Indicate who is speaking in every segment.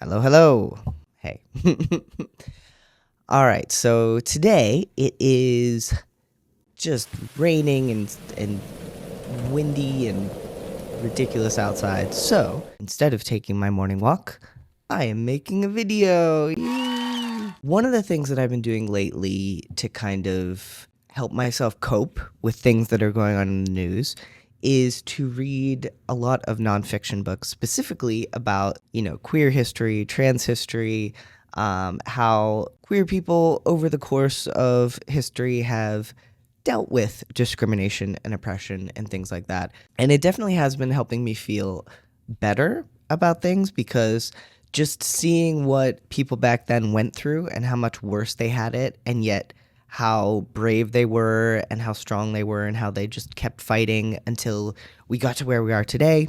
Speaker 1: Hello, hello. Hey. All right, so today it is just raining and windy and ridiculous outside. So instead of taking my morning walk, I am making a video. Yay! One of the things that I've been doing lately to kind of help myself cope with things that are going on in the news is to read a lot of nonfiction books, specifically about, queer history, trans history, how queer people over the course of history have dealt with discrimination and oppression and things like that. And it definitely has been helping me feel better about things because just seeing what people back then went through and how much worse they had it, and yet how brave they were and how strong they were and how they just kept fighting until we got to where we are today.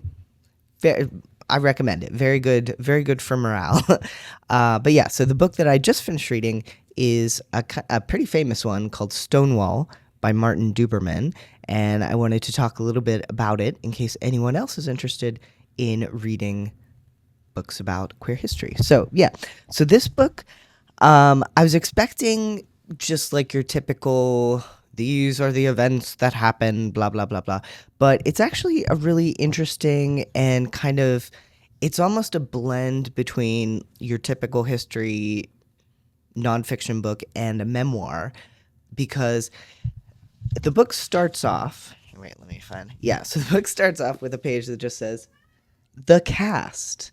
Speaker 1: I recommend it. Very good for morale. But yeah, so the book that I just finished reading is a pretty famous one called Stonewall by Martin Duberman, and I wanted to talk a little bit about it in case anyone else is interested in reading books about queer history. So yeah, so this book, I was expecting just like your typical, these are the events that happen, blah, blah, blah, blah. But it's actually a really interesting and kind of, it's almost a blend between your typical history nonfiction book and a memoir, because the book starts off, wait, let me find, yeah, so the book starts off with a page that just says, the cast.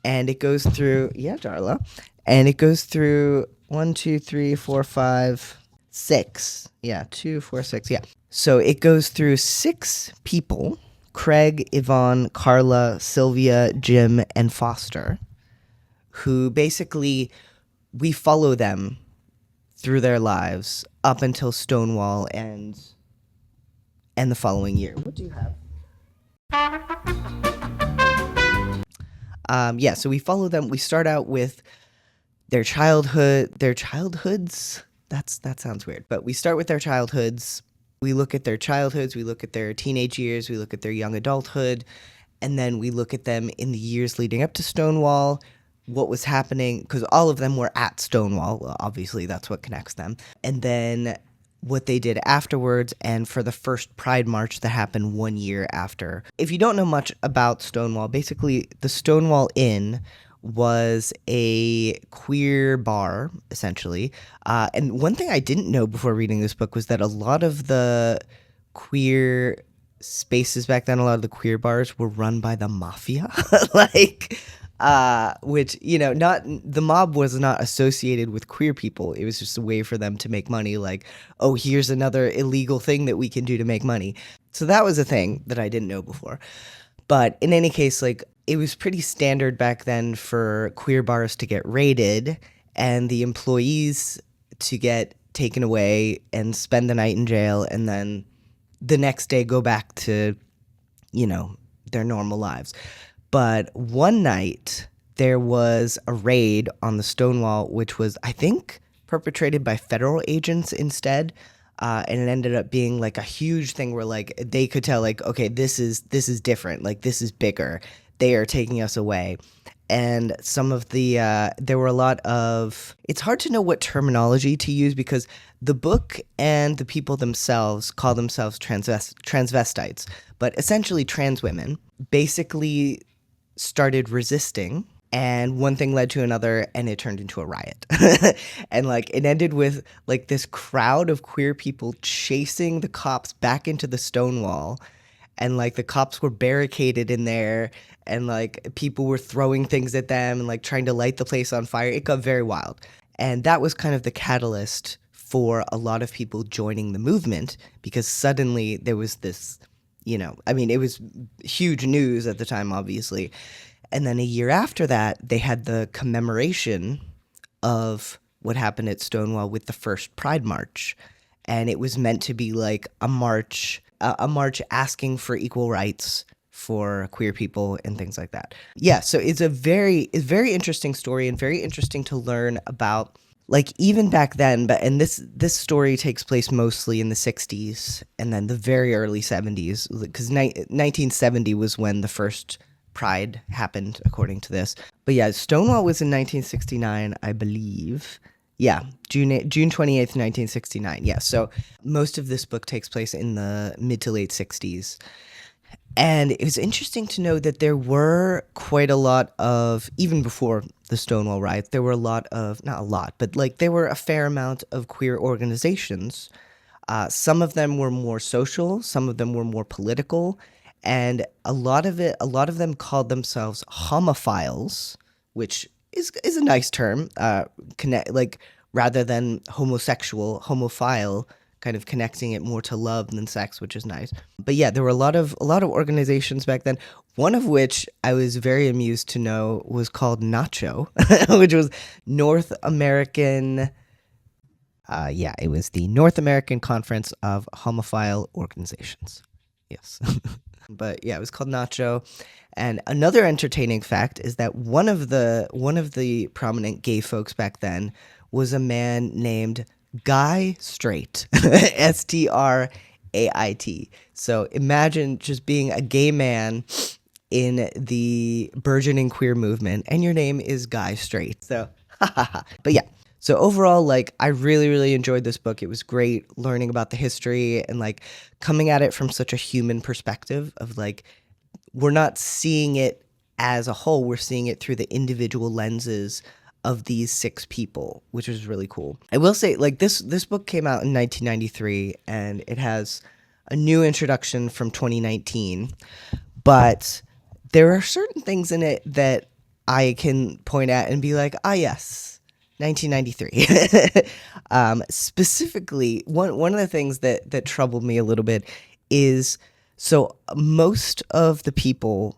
Speaker 1: And it goes through, yeah, Darla, and it goes through 1, 2, 3, 4, 5, 6. Yeah, 2, 4, 6. Yeah. So it goes through 6 people: Craig, Yvonne, Carla, Sylvia, Jim, and Foster, who basically we follow them through their lives up until Stonewall and the following year. What do you have? Yeah, so we follow them. We start out with their childhoods. That sounds weird, but we start with their childhoods. We look at their childhoods, we look at their teenage years, we look at their young adulthood, and then we look at them in the years leading up to Stonewall, what was happening, because all of them were at Stonewall. Well, obviously, that's what connects them. And then what they did afterwards, and for the first Pride March that happened 1 year after. If you don't know much about Stonewall, basically the Stonewall Inn was a queer bar, essentially. And one thing I didn't know before reading this book was that a lot of the queer spaces back then, a lot of the queer bars were run by the mafia. Which, not the mob was not associated with queer people. It was just a way for them to make money. Like, oh, here's another illegal thing that we can do to make money. So that was a thing that I didn't know before. But in any case, it was pretty standard back then for queer bars to get raided and the employees to get taken away and spend the night in jail, and then the next day go back to, their normal lives. But one night there was a raid on the Stonewall, which was, I think, perpetrated by federal agents instead. And it ended up being a huge thing where they could tell okay, this is different. This is bigger. They are taking us away. And some of the, there were a lot of, it's hard to know what terminology to use because the book and the people themselves call themselves transvestites, but essentially trans women basically started resisting, and one thing led to another, and it turned into a riot. And it ended with this crowd of queer people chasing the cops back into the Stonewall, and the cops were barricaded in there, and people were throwing things at them and trying to light the place on fire. It got very wild. And that was kind of the catalyst for a lot of people joining the movement, because suddenly there was this, it was huge news at the time, obviously. And then a year after that, they had the commemoration of what happened at Stonewall with the first Pride March. And it was meant to be a march asking for equal rights for queer people and things like that. Yeah, so it's a very interesting story, and very interesting to learn about even back then, and this story takes place mostly in the 60s and then the very early 70s, because 1970 was when the first Pride happened, according to this. But yeah, Stonewall was in 1969, I believe. Yeah, June 28th, 1969. Yeah, so most of this book takes place in the mid to late 60s. And it was interesting to know that there were quite a lot of, even before the Stonewall riots, there were a lot of, not a lot, but like there were a fair amount of queer organizations. Some of them were more social, some of them were more political, and a lot of them called themselves homophiles, which is a nice term. Like rather than homosexual, homophile, kind of connecting it more to love than sex, which is nice. But yeah, there were a lot of organizations back then. One of which I was very amused to know was called NACHO, which was North American. It was the North American Conference of Homophile Organizations. Yes. But yeah, it was called Nacho. And another entertaining fact is that one of the prominent gay folks back then was a man named Guy Straight. Strait. So imagine just being a gay man in the burgeoning queer movement, and your name is Guy Straight. So, but yeah. So overall, like, I really, really enjoyed this book. It was great learning about the history and, like, coming at it from such a human perspective of, like, we're not seeing it as a whole. We're seeing it through the individual lenses of these 6 people, which is really cool. I will say, like, this book came out in 1993, and it has a new introduction from 2019. But there are certain things in it that I can point at and be like, yes. 1993. Specifically, one of the things that troubled me a little bit is, so most of the people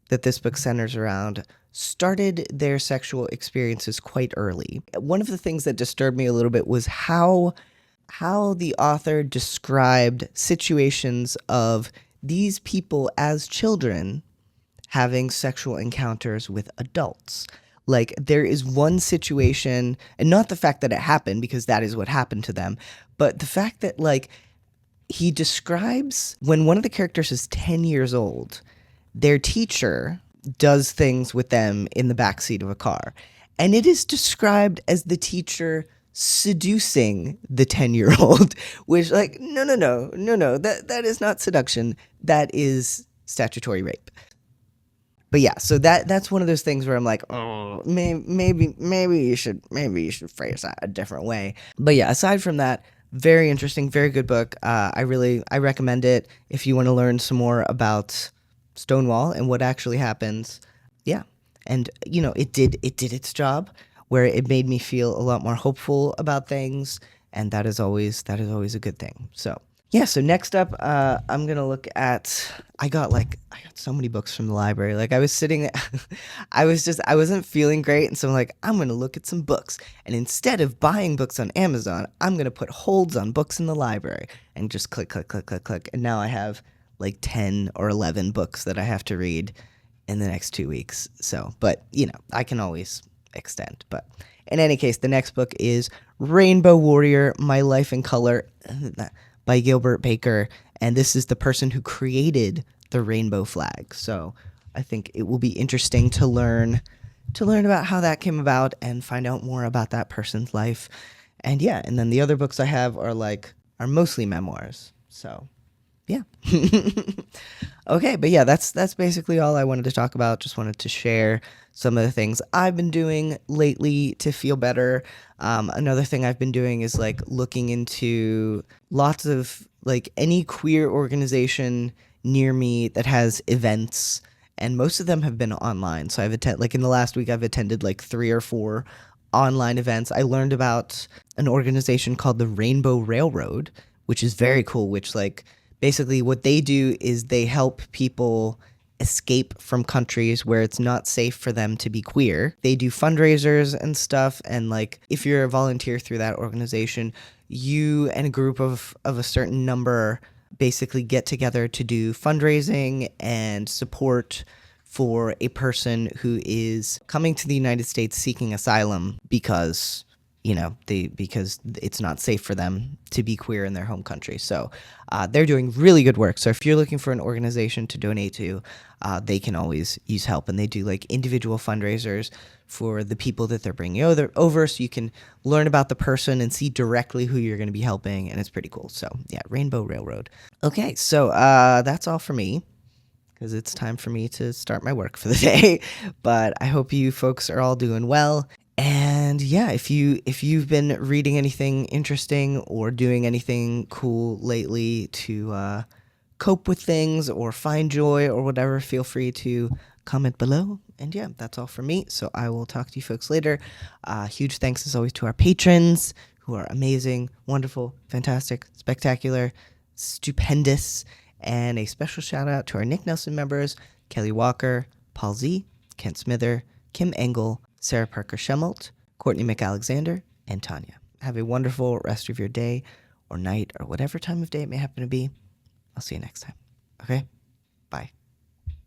Speaker 1: that this book centers around started their sexual experiences quite early. One of the things that disturbed me a little bit was how the author described situations of these people as children having sexual encounters with adults. Like, there is one situation, and not the fact that it happened, because that is what happened to them, but the fact that, like, he describes when one of the characters is 10 years old, their teacher does things with them in the backseat of a car. And it is described as the teacher seducing the 10-year-old, which, like, no, that is not seduction. That is statutory rape. But yeah, so that's one of those things where I'm like, oh, maybe you should phrase that a different way. But yeah, aside from that, very interesting, very good book. I recommend it if you want to learn some more about Stonewall and what actually happens. Yeah, and you know, it did its job, where it made me feel a lot more hopeful about things, and that is always a good thing. So. Yeah, so next up, I'm going to look at, I got so many books from the library. Like, I was sitting, I wasn't feeling great, and so I'm like, I'm going to look at some books. And instead of buying books on Amazon, I'm going to put holds on books in the library and just click. And now I have like 10 or 11 books that I have to read in the next 2 weeks. So, but, you know, I can always extend. But in any case, the next book is Rainbow Warrior, My Life in Color, by Gilbert Baker, and this is the person who created the rainbow flag. So I think it will be interesting to learn about how that came about and find out more about that person's life. And yeah, and then the other books I have are mostly memoirs. So yeah. Okay, but yeah, that's basically all I wanted to talk about. Just wanted to share some of the things I've been doing lately to feel better. Another thing I've been doing is like looking into lots of like any queer organization near me that has events, and most of them have been online. So I've in the last week I've attended like 3 or 4 online events. I learned about an organization called the Rainbow Railroad, which is very cool, which like basically what they do is they help people escape from countries where it's not safe for them to be queer. They do fundraisers and stuff, and like if you're a volunteer through that organization, you and a group of a certain number basically get together to do fundraising and support for a person who is coming to the United States seeking asylum because because it's not safe for them to be queer in their home country. So they're doing really good work. So if you're looking for an organization to donate to, they can always use help. And they do like individual fundraisers for the people that they're bringing over, so you can learn about the person and see directly who you're going to be helping. And it's pretty cool. So yeah, Rainbow Railroad. Okay, so that's all for me, because it's time for me to start my work for the day. But I hope you folks are all doing well. And yeah, if you've been reading anything interesting or doing anything cool lately to cope with things or find joy or whatever, feel free to comment below. And yeah, that's all from me. So I will talk to you folks later. Huge thanks as always to our patrons, who are amazing, wonderful, fantastic, spectacular, stupendous. And a special shout out to our Nick Nelson members, Kelly Walker, Paul Z, Kent Smither, Kim Engel, Sarah Parker Schemmelt, Courtney McAlexander, and Tanya. Have a wonderful rest of your day or night or whatever time of day it may happen to be. I'll see you next time. Okay? Bye.